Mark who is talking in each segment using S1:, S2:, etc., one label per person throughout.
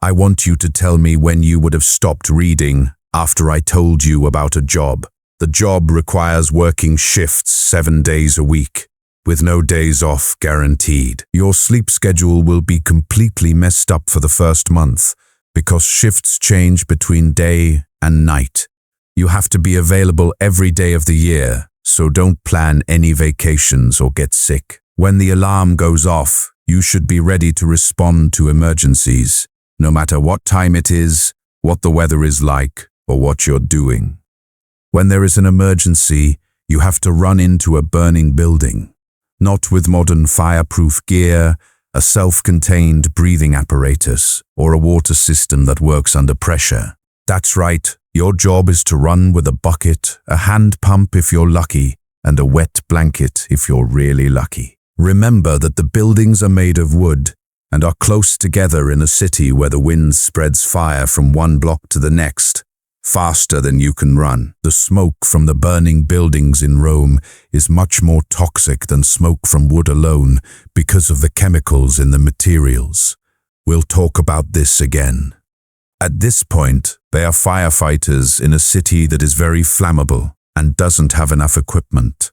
S1: I want you to tell me when you would have stopped reading after I told you about a job. The job requires working shifts 7 days a week, with no days off guaranteed. Your sleep schedule will be completely messed up for the first month because shifts change between day and night. You have to be available every day of the year, so don't plan any vacations or get sick. When the alarm goes off, you should be ready to respond to emergencies, no matter what time it is, what the weather is like, or what you're doing. When there is an emergency, you have to run into a burning building, not with modern fireproof gear, a self-contained breathing apparatus, or a water system that works under pressure. That's right, your job is to run with a bucket, a hand pump if you're lucky, and a wet blanket if you're really lucky. Remember that the buildings are made of wood and are close together in a city where the wind spreads fire from one block to the next, faster than you can run. The smoke from the burning buildings in Rome is much more toxic than smoke from wood alone because of the chemicals in the materials. We'll talk about this again. At this point, they are firefighters in a city that is very flammable and doesn't have enough equipment.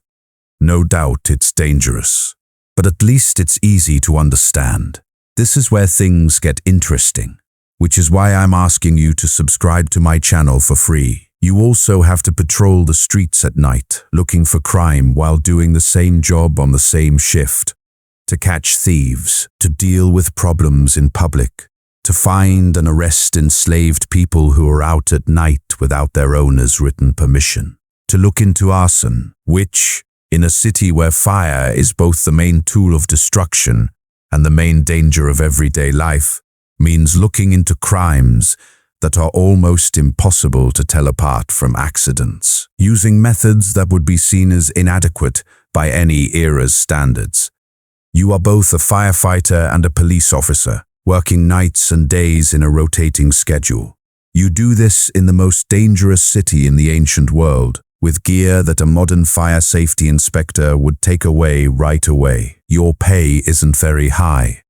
S1: No doubt it's dangerous, but at least it's easy to understand. This is where things get interesting, which is why I'm asking you to subscribe to my channel for free. You also have to patrol the streets at night, looking for crime while doing the same job on the same shift, to catch thieves, to deal with problems in public, to find and arrest enslaved people who are out at night without their owner's written permission, to look into arson, which, in a city where fire is both the main tool of destruction and the main danger of everyday life, means looking into crimes that are almost impossible to tell apart from accidents, using methods that would be seen as inadequate by any era's standards. You are both a firefighter and a police officer, working nights and days in a rotating schedule. You do this in the most dangerous city in the ancient world, with gear that a modern fire safety inspector would take away right away. Your pay isn't very high.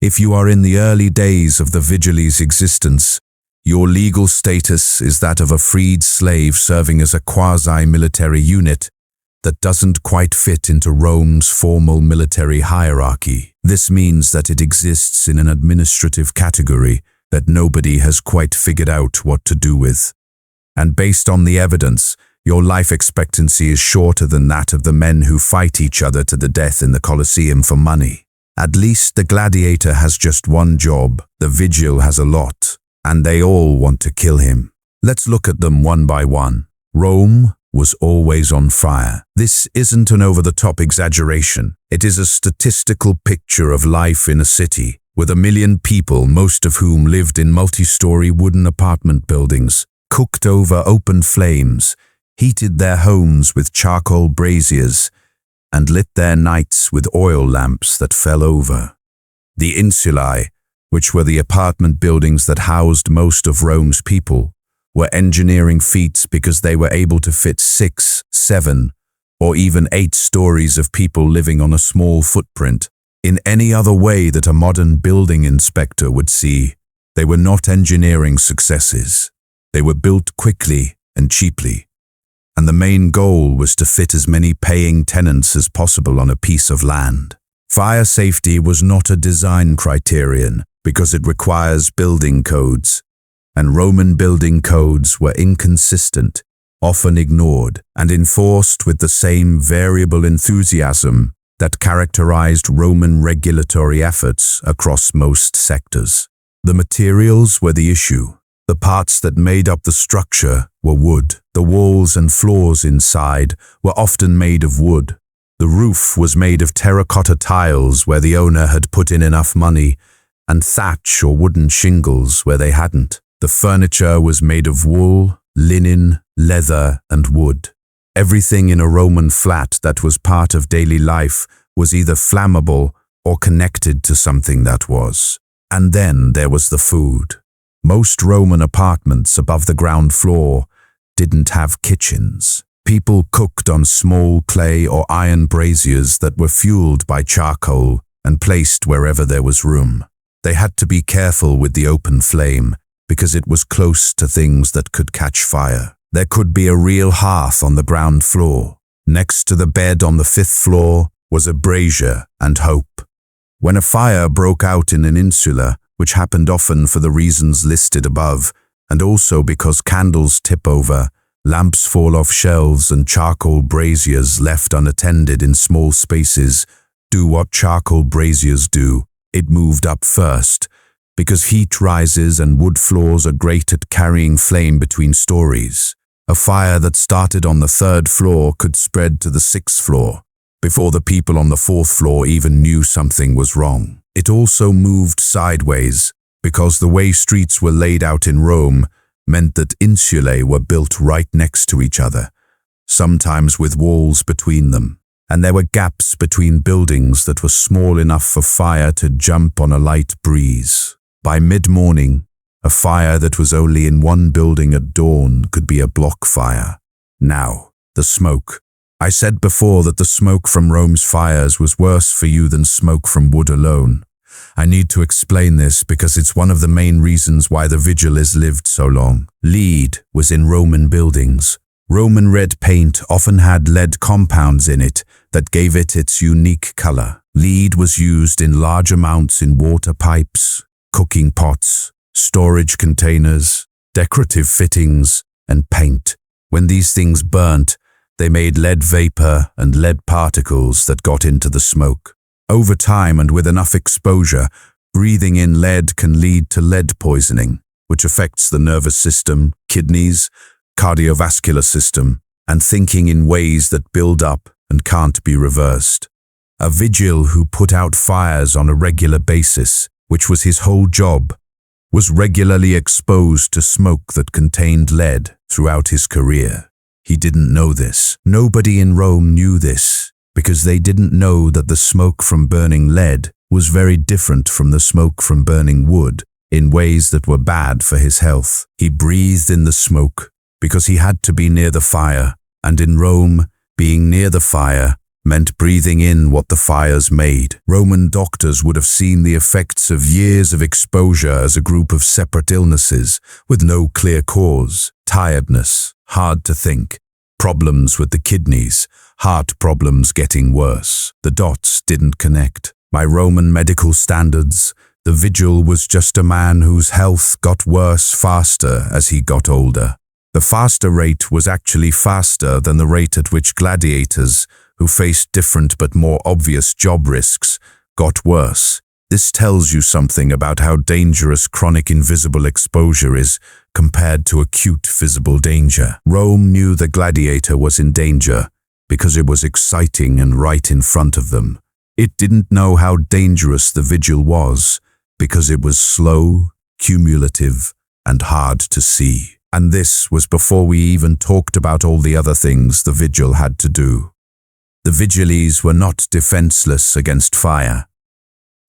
S1: If you are in the early days of the Vigiles' existence, your legal status is that of a freed slave serving as a quasi-military unit that doesn't quite fit into Rome's formal military hierarchy. This means that it exists in an administrative category that nobody has quite figured out what to do with. And based on the evidence, your life expectancy is shorter than that of the men who fight each other to the death in the Colosseum for money. At least the gladiator has just one job, the vigil has a lot, and they all want to kill him. Let's look at them one by one. Rome was always on fire. This isn't an over-the-top exaggeration. It is a statistical picture of life in a city, with 1 million people, most of whom lived in multi-story wooden apartment buildings, cooked over open flames, heated their homes with charcoal braziers, and lit their nights with oil lamps that fell over. The insulae, which were the apartment buildings that housed most of Rome's people, were engineering feats because they were able to fit 6, 7, or even 8 stories of people living on a small footprint. In any other way that a modern building inspector would see, they were not engineering successes. They were built quickly and cheaply, and the main goal was to fit as many paying tenants as possible on a piece of land. Fire safety was not a design criterion because it requires building codes, and Roman building codes were inconsistent, often ignored, and enforced with the same variable enthusiasm that characterized Roman regulatory efforts across most sectors. The materials were the issue. The parts that made up the structure were wood. The walls and floors inside were often made of wood. The roof was made of terracotta tiles where the owner had put in enough money, and thatch or wooden shingles where they hadn't. The furniture was made of wool, linen, leather, and wood. Everything in a Roman flat that was part of daily life was either flammable or connected to something that was. And then there was the food. Most Roman apartments above the ground floor didn't have kitchens. People cooked on small clay or iron braziers that were fueled by charcoal and placed wherever there was room. They had to be careful with the open flame because it was close to things that could catch fire. There could be a real hearth on the ground floor. Next to the bed on the 5th floor was a brazier and hope. When a fire broke out in an insula, which happened often for the reasons listed above, and also because candles tip over, lamps fall off shelves and charcoal braziers left unattended in small spaces do what charcoal braziers do. It moved up first, because heat rises and wood floors are great at carrying flame between stories. A fire that started on the 3rd floor could spread to the 6th floor, before the people on the 4th floor even knew something was wrong. It also moved sideways, because the way streets were laid out in Rome meant that insulae were built right next to each other, sometimes with walls between them. And there were gaps between buildings that were small enough for fire to jump on a light breeze. By mid-morning, a fire that was only in one building at dawn could be a block fire. Now, the smoke. I said before that the smoke from Rome's fires was worse for you than smoke from wood alone. I need to explain this because it's one of the main reasons why the Vigiles lived so long. Lead was in Roman buildings. Roman red paint often had lead compounds in it that gave it its unique color. Lead was used in large amounts in water pipes, cooking pots, storage containers, decorative fittings, and paint. When these things burnt, they made lead vapor and lead particles that got into the smoke. Over time and with enough exposure, breathing in lead can lead to lead poisoning, which affects the nervous system, kidneys, cardiovascular system, and thinking in ways that build up and can't be reversed. A vigil who put out fires on a regular basis, which was his whole job, was regularly exposed to smoke that contained lead throughout his career. He didn't know this. Nobody in Rome knew this, because they didn't know that the smoke from burning lead was very different from the smoke from burning wood in ways that were bad for his health. He breathed in the smoke because he had to be near the fire, and in Rome, being near the fire meant breathing in what the fires made. Roman doctors would have seen the effects of years of exposure as a group of separate illnesses with no clear cause: tiredness, hard to think, problems with the kidneys, heart problems getting worse. The dots didn't connect. By Roman medical standards, the Vigil was just a man whose health got worse faster as he got older. The faster rate was actually faster than the rate at which gladiators, who faced different but more obvious job risks, got worse. This tells you something about how dangerous chronic invisible exposure is compared to acute visible danger. Rome knew the gladiator was in danger because it was exciting and right in front of them. It didn't know how dangerous the Vigil was because it was slow, cumulative, and hard to see. And this was before we even talked about all the other things the Vigil had to do. The Vigiles were not defenseless against fire.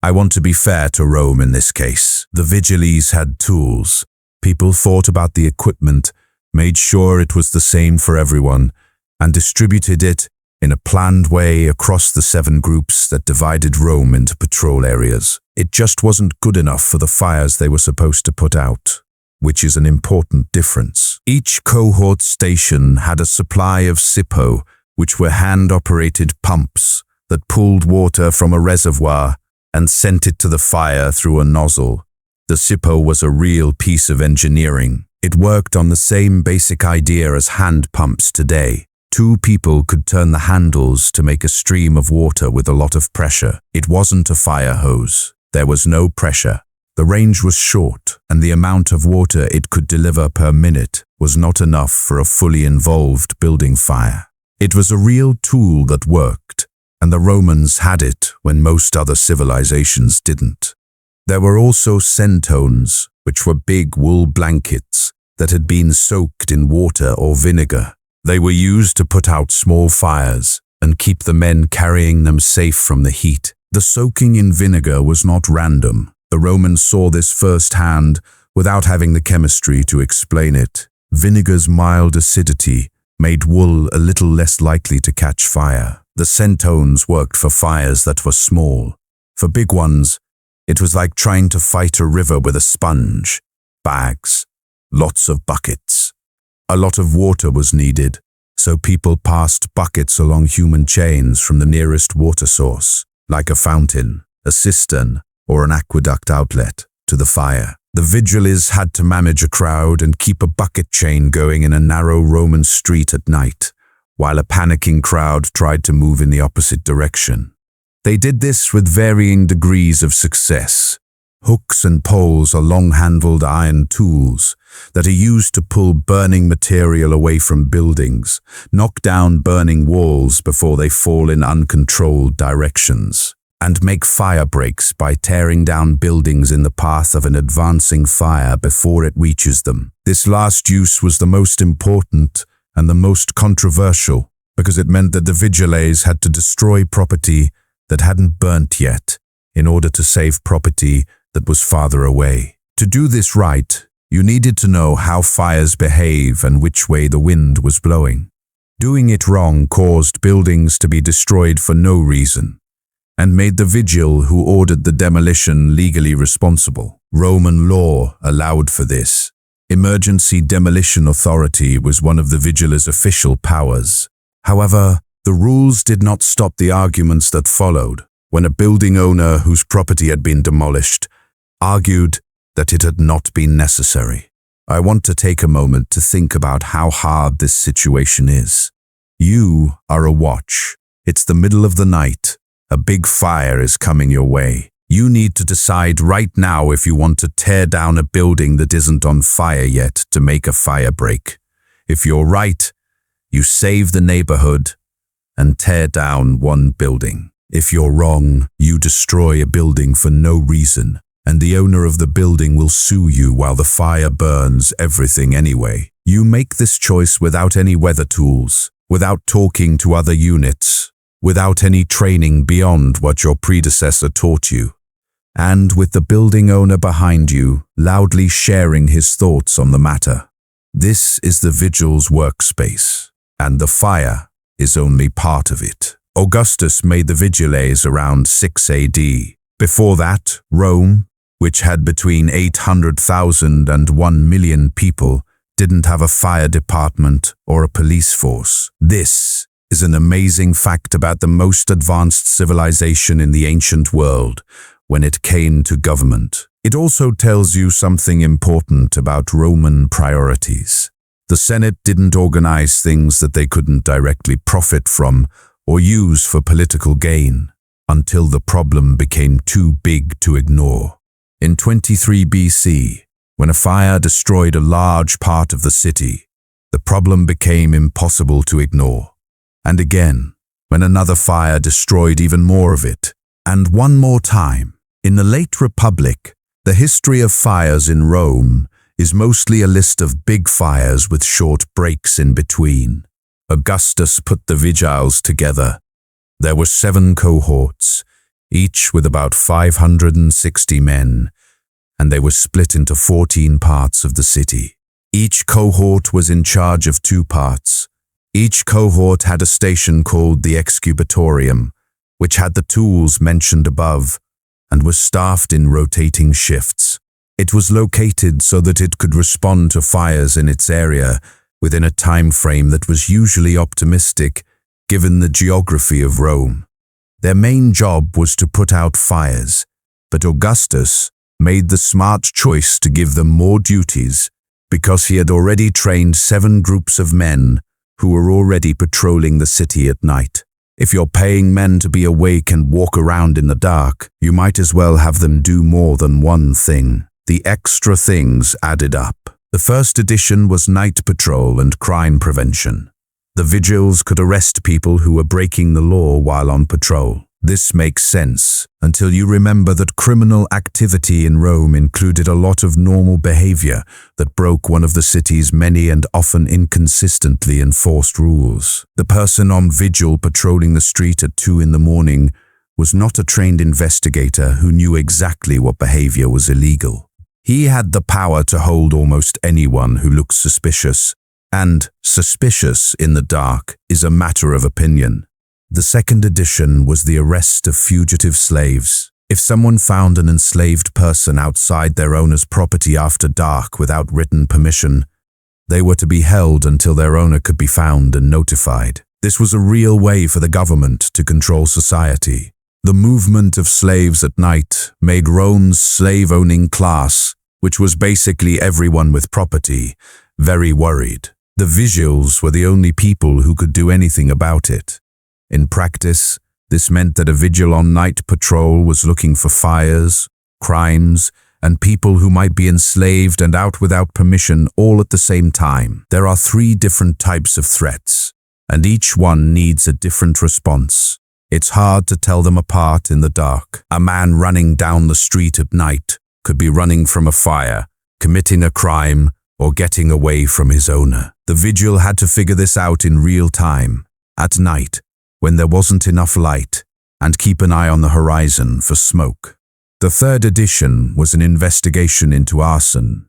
S1: I want to be fair to Rome in this case. The Vigiles had tools. People thought about the equipment, made sure it was the same for everyone, and distributed it in a planned way across the 7 groups that divided Rome into patrol areas. It just wasn't good enough for the fires they were supposed to put out, which is an important difference. Each cohort station had a supply of SIPO, which were hand-operated pumps that pulled water from a reservoir and sent it to the fire through a nozzle. The SIPO was a real piece of engineering. It worked on the same basic idea as hand pumps today. 2 people could turn the handles to make a stream of water with a lot of pressure. It wasn't a fire hose. There was no pressure. The range was short, and the amount of water it could deliver per minute was not enough for a fully involved building fire. It was a real tool that worked, and the Romans had it when most other civilizations didn't. There were also centones, which were big wool blankets that had been soaked in water or vinegar. They were used to put out small fires and keep the men carrying them safe from the heat. The soaking in vinegar was not random. The Romans saw this firsthand without having the chemistry to explain it. Vinegar's mild acidity made wool a little less likely to catch fire. The centones worked for fires that were small. For big ones, It was like trying to fight a river with a sponge. Bags, lots of buckets. A lot of water was needed, so people passed buckets along human chains from the nearest water source, like a fountain, a cistern, or an aqueduct outlet, to the fire. The Vigiles had to manage a crowd and keep a bucket chain going in a narrow Roman street at night, while a panicking crowd tried to move in the opposite direction. They did this with varying degrees of success. Hooks and poles are long-handled iron tools that are used to pull burning material away from buildings, knock down burning walls before they fall in uncontrolled directions, and make fire breaks by tearing down buildings in the path of an advancing fire before it reaches them. This last use was the most important and the most controversial because it meant that the Vigiles had to destroy property that hadn't burnt yet in order to save property that was farther away. To do this right, you needed to know how fires behave and which way the wind was blowing. Doing it wrong caused buildings to be destroyed for no reason, and made the vigil who ordered the demolition legally responsible. Roman law allowed for this. Emergency demolition authority was one of the Vigiles' official powers. However, the rules did not stop the arguments that followed, when a building owner whose property had been demolished argued that it had not been necessary. I want to take a moment to think about how hard this situation is. You are a watch. It's the middle of the night. A big fire is coming your way. You need to decide right now if you want to tear down a building that isn't on fire yet to make a fire break. If you're right, you save the neighborhood and tear down one building. If you're wrong, you destroy a building for no reason, and the owner of the building will sue you while the fire burns everything anyway. You make this choice without any weather tools, without talking to other units, without any training beyond what your predecessor taught you, and with the building owner behind you loudly sharing his thoughts on the matter. This is the Vigil's workspace, and the fire is only part of it. Augustus made the Vigiles around 6 AD. Before that, Rome, which had between 800,000 and 1 million people, didn't have a fire department or a police force. This is an amazing fact about the most advanced civilization in the ancient world when it came to government. It also tells you something important about Roman priorities. The Senate didn't organize things that they couldn't directly profit from or use for political gain until the problem became too big to ignore. In 23 BC, when a fire destroyed a large part of the city, the problem became impossible to ignore. And again, when another fire destroyed even more of it. And one more time. In the late Republic, the history of fires in Rome is mostly a list of big fires with short breaks in between. Augustus put the Vigiles together. There were 7 cohorts, each with about 560 men, and they were split into 14 parts of the city. Each cohort was in charge of 2 parts. Each cohort had a station called the excubatorium, which had the tools mentioned above, and was staffed in rotating shifts. It was located so that it could respond to fires in its area within a time frame that was usually optimistic, given the geography of Rome. Their main job was to put out fires, but Augustus made the smart choice to give them more duties because he had already trained 7 groups of men who were already patrolling the city at night. If you're paying men to be awake and walk around in the dark, you might as well have them do more than one thing. The extra things added up. The first addition was night patrol and crime prevention. The Vigiles could arrest people who were breaking the law while on patrol. This makes sense until you remember that criminal activity in Rome included a lot of normal behavior that broke one of the city's many and often inconsistently enforced rules. The person on vigil patrolling the street at 2 in the morning was not a trained investigator who knew exactly what behavior was illegal. He had the power to hold almost anyone who looked suspicious, and suspicious in the dark is a matter of opinion. The second addition was the arrest of fugitive slaves. If someone found an enslaved person outside their owner's property after dark without written permission, they were to be held until their owner could be found and notified. This was a real way for the government to control society. The movement of slaves at night made Rome's slave-owning class, which was basically everyone with property, very worried. The Vigiles were the only people who could do anything about it. In practice, this meant that a vigil on night patrol was looking for fires, crimes, and people who might be enslaved and out without permission all at the same time. There are 3 different types of threats, and each one needs a different response. It's hard to tell them apart in the dark. A man running down the street at night could be running from a fire, committing a crime, or getting away from his owner. The vigil had to figure this out in real time, at night, when there wasn't enough light, and keep an eye on the horizon for smoke. The 3rd edition was an investigation into arson.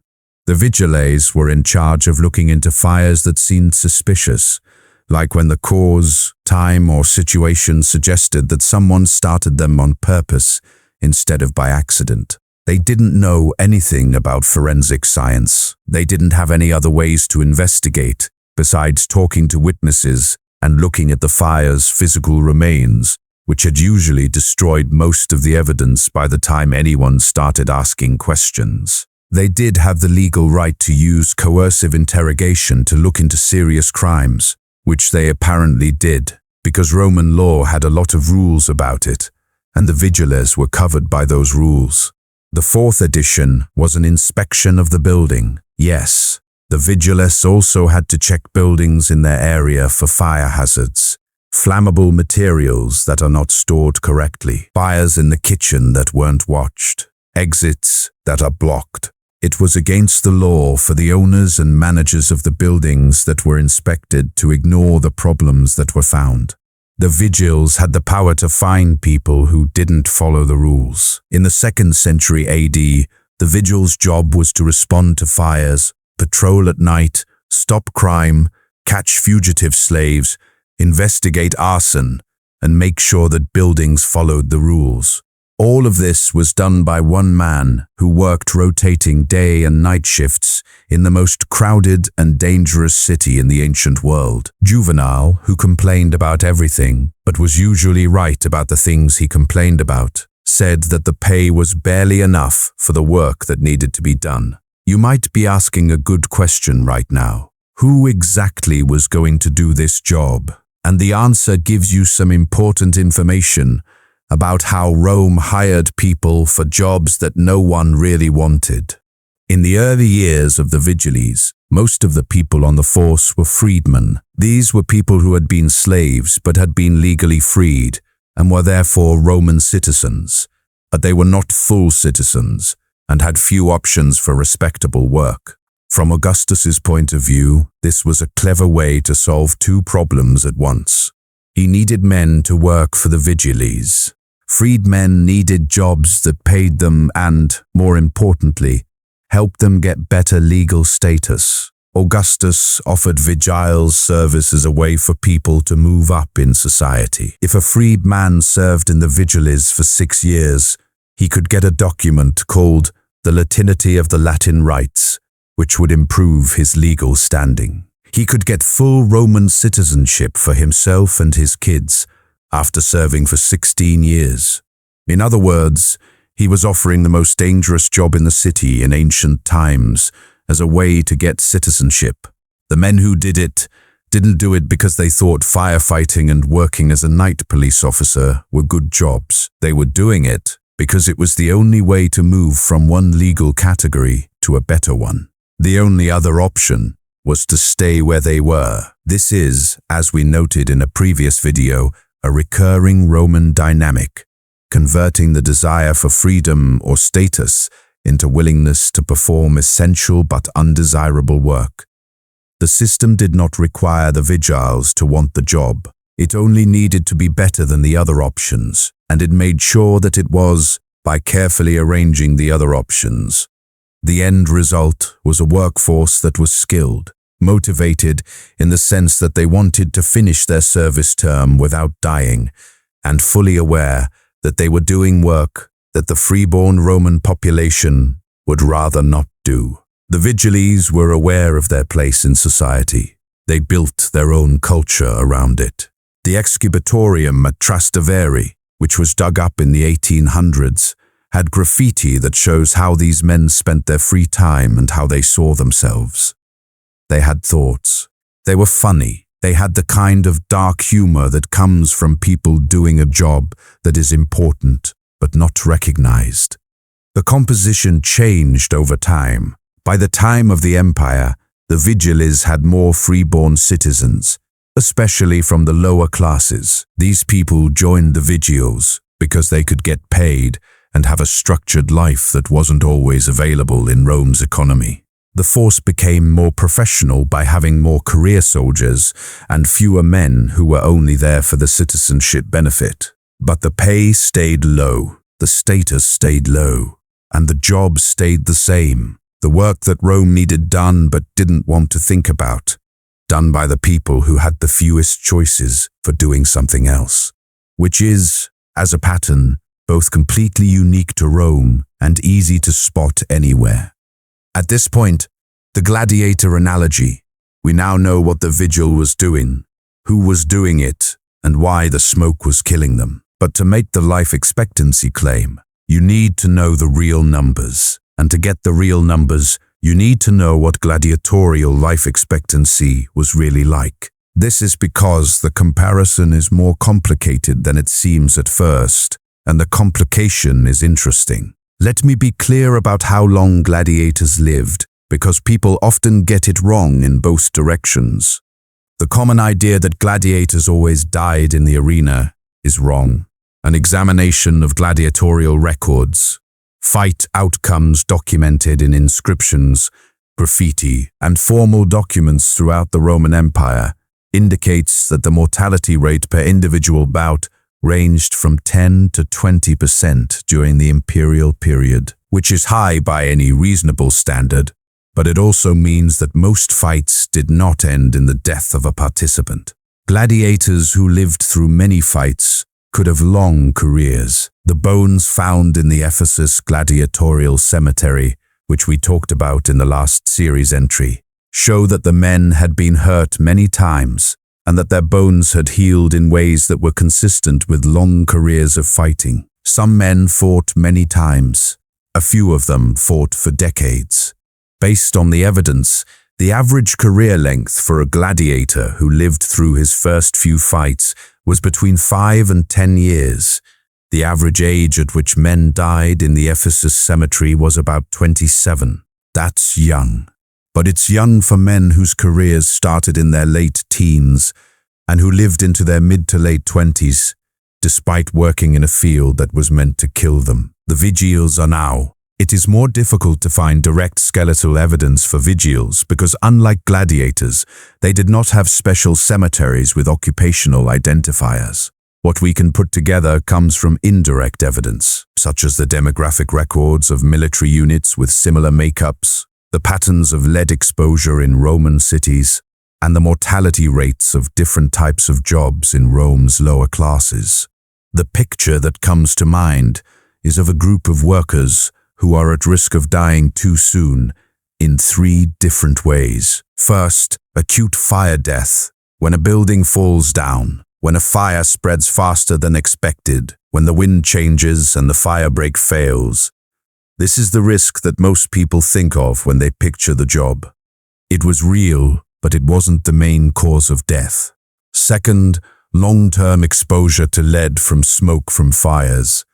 S1: The Vigiles were in charge of looking into fires that seemed suspicious, like when the cause, time, or situation suggested that someone started them on purpose instead of by accident. They didn't know anything about forensic science. They didn't have any other ways to investigate besides talking to witnesses and looking at the fire's physical remains, which had usually destroyed most of the evidence by the time anyone started asking questions. They did have the legal right to use coercive interrogation to look into serious crimes, which they apparently did, because Roman law had a lot of rules about it, and the Vigiles were covered by those rules. The 4th edition was an inspection of the building. Yes, the Vigiles also had to check buildings in their area for fire hazards, flammable materials that are not stored correctly, fires in the kitchen that weren't watched, exits that are blocked. It was against the law for the owners and managers of the buildings that were inspected to ignore the problems that were found. The Vigiles had the power to fine people who didn't follow the rules. In the 2nd century AD, the Vigiles' job was to respond to fires, patrol at night, stop crime, catch fugitive slaves, investigate arson, and make sure that buildings followed the rules. All of this was done by one man who worked rotating day and night shifts in the most crowded and dangerous city in the ancient world. Juvenal, who complained about everything, but was usually right about the things he complained about, said that the pay was barely enough for the work that needed to be done. You might be asking a good question right now. Who exactly was going to do this job? And the answer gives you some important information about how Rome hired people for jobs that no one really wanted. In the early years of the Vigiles, most of the people on the force were freedmen. These were people who had been slaves but had been legally freed and were therefore Roman citizens, but they were not full citizens and had few options for respectable work. From Augustus's point of view, this was a clever way to solve 2 problems at once. He needed men to work for the Vigiles. Freedmen needed jobs that paid them and, more importantly, helped them get better legal status. Augustus offered Vigiles service as a way for people to move up in society. If a freed man served in the Vigiles for 6 years, he could get a document called the Latinity of the Latin Rights, which would improve his legal standing. He could get full Roman citizenship for himself and his kids after serving for 16 years. In other words, he was offering the most dangerous job in the city in ancient times as a way to get citizenship. The men who did it didn't do it because they thought firefighting and working as a night police officer were good jobs. They were doing it because it was the only way to move from one legal category to a better one. The only other option was to stay where they were. This is, as we noted in a previous video, a recurring Roman dynamic, converting the desire for freedom or status into willingness to perform essential but undesirable work. The system did not require the Vigiles to want the job. It only needed to be better than the other options, and it made sure that it was by carefully arranging the other options. The end result was a workforce that was skilled, motivated in the sense that they wanted to finish their service term without dying, and fully aware that they were doing work that the freeborn Roman population would rather not do. The Vigiles were aware of their place in society. They built their own culture around it. The excubatorium at Trastevere, which was dug up in the 1800s, had graffiti that shows how these men spent their free time and how they saw themselves. They had thoughts. They were funny. They had the kind of dark humor that comes from people doing a job that is important but not recognized. The composition changed over time. By the time of the Empire, the Vigiles had more freeborn citizens, especially from the lower classes. These people joined the Vigiles because they could get paid and have a structured life that wasn't always available in Rome's economy. The force became more professional by having more career soldiers and fewer men who were only there for the citizenship benefit. But the pay stayed low, the status stayed low, and the job stayed the same. The work that Rome needed done but didn't want to think about, done by the people who had the fewest choices for doing something else, which is, as a pattern, both completely unique to Rome and easy to spot anywhere. At this point, the gladiator analogy, we now know what the vigil was doing, who was doing it, and why the smoke was killing them. But to make the life expectancy claim, you need to know the real numbers. And to get the real numbers, you need to know what gladiatorial life expectancy was really like. This is because the comparison is more complicated than it seems at first, and the complication is interesting. Let me be clear about how long gladiators lived, because people often get it wrong in both directions. The common idea that gladiators always died in the arena is wrong. An examination of gladiatorial records, fight outcomes documented in inscriptions, graffiti, and formal documents throughout the Roman Empire indicates that the mortality rate per individual bout ranged from 10 to 20% during the imperial period, which is high by any reasonable standard, but it also means that most fights did not end in the death of a participant. Gladiators who lived through many fights could have long careers. The bones found in the Ephesus gladiatorial cemetery, which we talked about in the last series entry, show that the men had been hurt many times and that their bones had healed in ways that were consistent with long careers of fighting. Some men fought many times. A few of them fought for decades. Based on the evidence, the average career length for a gladiator who lived through his first few fights was between 5 and 10 years. The average age at which men died in the Ephesus cemetery was about 27. That's young. But it's young for men whose careers started in their late teens and who lived into their mid to late 20s, despite working in a field that was meant to kill them. The Vigiles are now. It is more difficult to find direct skeletal evidence for Vigiles because, unlike gladiators, they did not have special cemeteries with occupational identifiers. What we can put together comes from indirect evidence, such as the demographic records of military units with similar makeups, the patterns of lead exposure in Roman cities, and the mortality rates of different types of jobs in Rome's lower classes. The picture that comes to mind is of a group of workers who are at risk of dying too soon in 3 different ways. First, acute fire death, when a building falls down, when a fire spreads faster than expected, when the wind changes and the firebreak fails. This is the risk that most people think of when they picture the job. It was real, but it wasn't the main cause of death. Second, long-term exposure to lead from smoke from fires.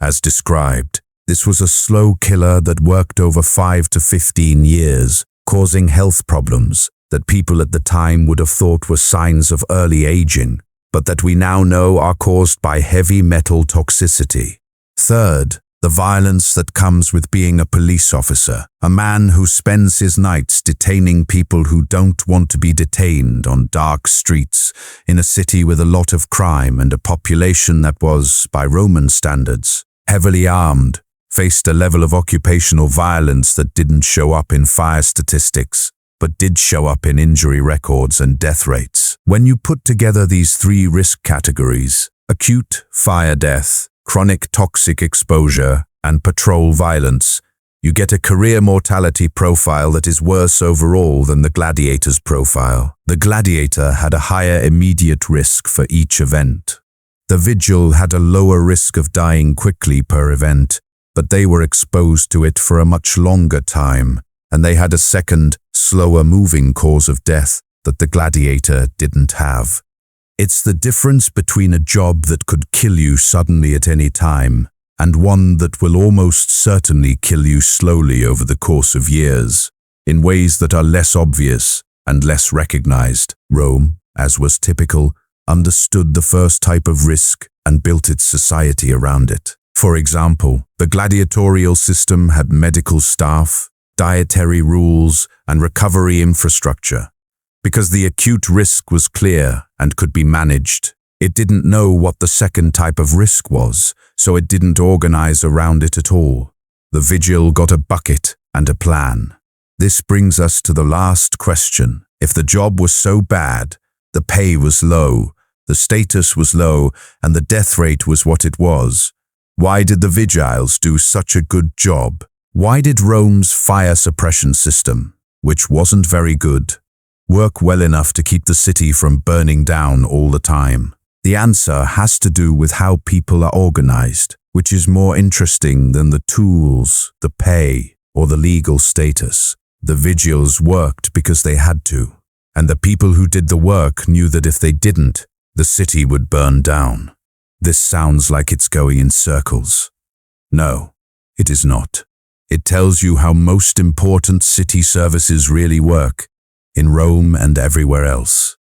S1: As described, this was a slow killer that worked over 5 to 15 years, causing health problems that people at the time would have thought were signs of early aging, but that we now know are caused by heavy metal toxicity. Third, the violence that comes with being a police officer, a man who spends his nights detaining people who don't want to be detained on dark streets in a city with a lot of crime and a population that was, by Roman standards, heavily armed, faced a level of occupational violence that didn't show up in fire statistics, but did show up in injury records and death rates. When you put together these 3 risk categories, acute fire death, chronic toxic exposure, and patrol violence, you get a career mortality profile that is worse overall than the Gladiator's profile. The Gladiator had a higher immediate risk for each event. The Vigil had a lower risk of dying quickly per event, but they were exposed to it for a much longer time, and they had a second, slower-moving cause of death that the Gladiator didn't have. It's the difference between a job that could kill you suddenly at any time and one that will almost certainly kill you slowly over the course of years, in ways that are less obvious and less recognized. Rome, as was typical, understood the first type of risk and built its society around it. For example, the gladiatorial system had medical staff, dietary rules, and recovery infrastructure. Because the acute risk was clear and could be managed, it didn't know what the second type of risk was, so it didn't organize around it at all. The Vigil got a bucket and a plan. This brings us to the last question. If the job was so bad, the pay was low, the status was low, and the death rate was what it was, why did the Vigiles do such a good job? Why did Rome's fire suppression system, which wasn't very good, work well enough to keep the city from burning down all the time? The answer has to do with how people are organized, which is more interesting than the tools, the pay, or the legal status. The Vigiles worked because they had to, and the people who did the work knew that if they didn't, the city would burn down. This sounds like it's going in circles. No, it is not. It tells you how most important city services really work, in Rome and everywhere else.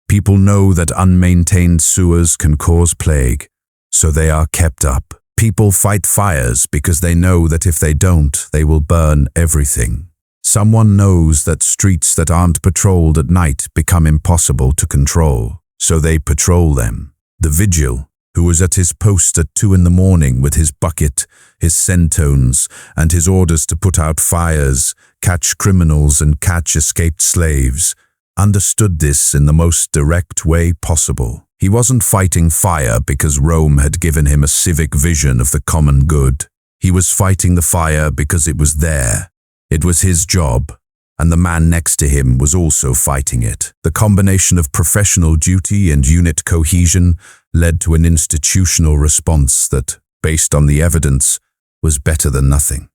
S1: People know that unmaintained sewers can cause plague, so they are kept up. People fight fires because they know that if they don't, they will burn everything. Someone knows that streets that aren't patrolled at night become impossible to control, so they patrol them. The Vigil, who was at his post at 2 in the morning with his bucket, his centones, and his orders to put out fires, catch criminals and catch escaped slaves, understood this in the most direct way possible. He wasn't fighting fire because Rome had given him a civic vision of the common good. He was fighting the fire because it was there. It was his job, and the man next to him was also fighting it. The combination of professional duty and unit cohesion led to an institutional response that, based on the evidence, was better than nothing.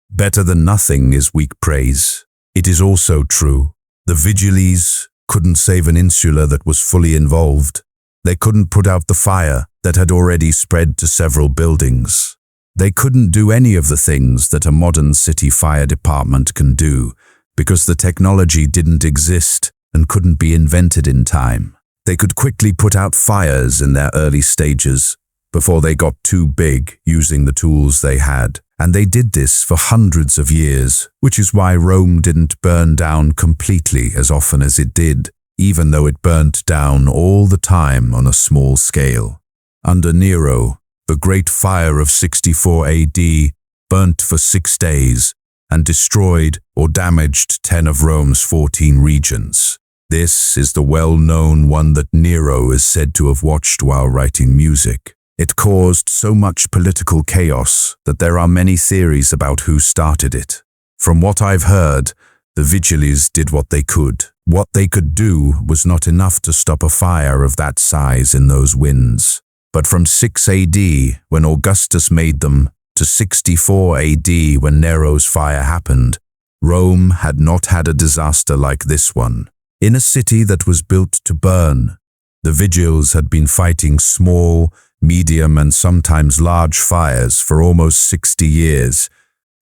S1: Better than nothing is weak praise. It is also true. The Vigiles couldn't save an insula that was fully involved. They couldn't put out the fire that had already spread to several buildings. They couldn't do any of the things that a modern city fire department can do because the technology didn't exist and couldn't be invented in time. They could quickly put out fires in their early stages before they got too big using the tools they had. And they did this for hundreds of years, which is why Rome didn't burn down completely as often as it did, even though it burnt down all the time on a small scale. Under Nero, the Great Fire of 64 AD burnt for 6 days and destroyed or damaged 10 of Rome's 14 regions. This is the well-known one that Nero is said to have watched while writing music. It caused so much political chaos that there are many theories about who started it. From what I've heard, the Vigiles did what they could. What they could do was not enough to stop a fire of that size in those winds. But from 6 AD, when Augustus made them, to 64 AD, when Nero's fire happened, Rome had not had a disaster like this one. In a city that was built to burn, the Vigiles had been fighting small, medium, and sometimes large fires for almost 60 years.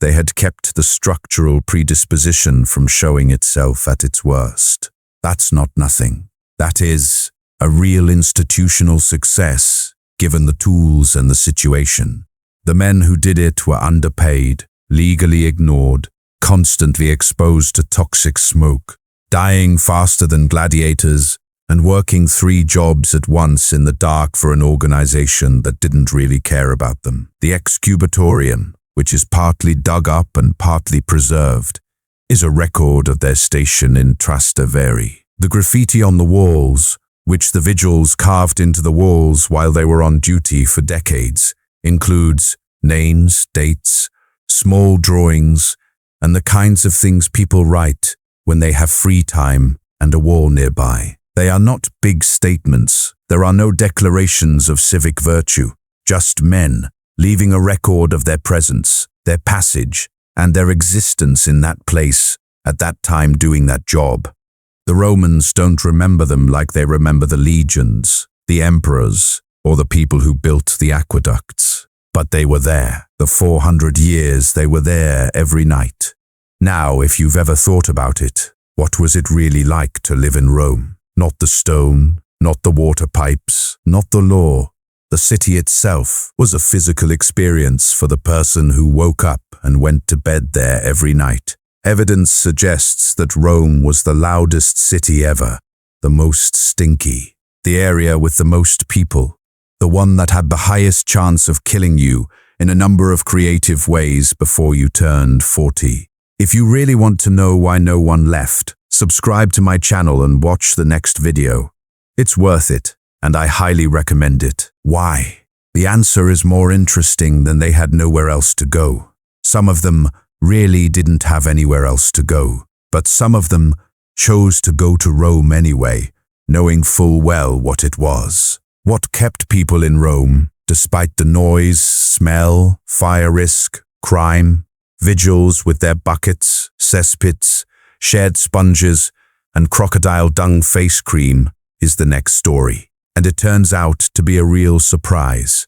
S1: They had kept the structural predisposition from showing itself at its worst. That's not nothing. That is a real institutional success, given the tools and the situation. The men who did it were underpaid, legally ignored, constantly exposed to toxic smoke, dying faster than gladiators, and working 3 jobs at once in the dark for an organization that didn't really care about them. The excubatorium, which is partly dug up and partly preserved, is a record of their station in Trastevere. The graffiti on the walls, which the Vigiles carved into the walls while they were on duty for decades, includes names, dates, small drawings, and the kinds of things people write when they have free time and a wall nearby. They are not big statements. There are no declarations of civic virtue, just men leaving a record of their presence, their passage, and their existence in that place at that time doing that job. The Romans don't remember them like they remember the legions, the emperors, or the people who built the aqueducts. But they were there. The 400 years they were there every night. Now, if you've ever thought about it, what was it really like to live in Rome? Not the stone, not the water pipes, not the law. The city itself was a physical experience for the person who woke up and went to bed there every night. Evidence suggests that Rome was the loudest city ever, the most stinky, the area with the most people, the one that had the highest chance of killing you in a number of creative ways before you turned 40. If you really want to know why no one left, subscribe to my channel and watch the next video. It's worth it, and I highly recommend it. Why? The answer is more interesting than they had nowhere else to go. Some of them really didn't have anywhere else to go, but some of them chose to go to Rome anyway, knowing full well what it was. What kept people in Rome, despite the noise, smell, fire risk, crime, Vigiles with their buckets, cesspits, shared sponges, and crocodile dung face cream, is the next story. And it turns out to be a real surprise.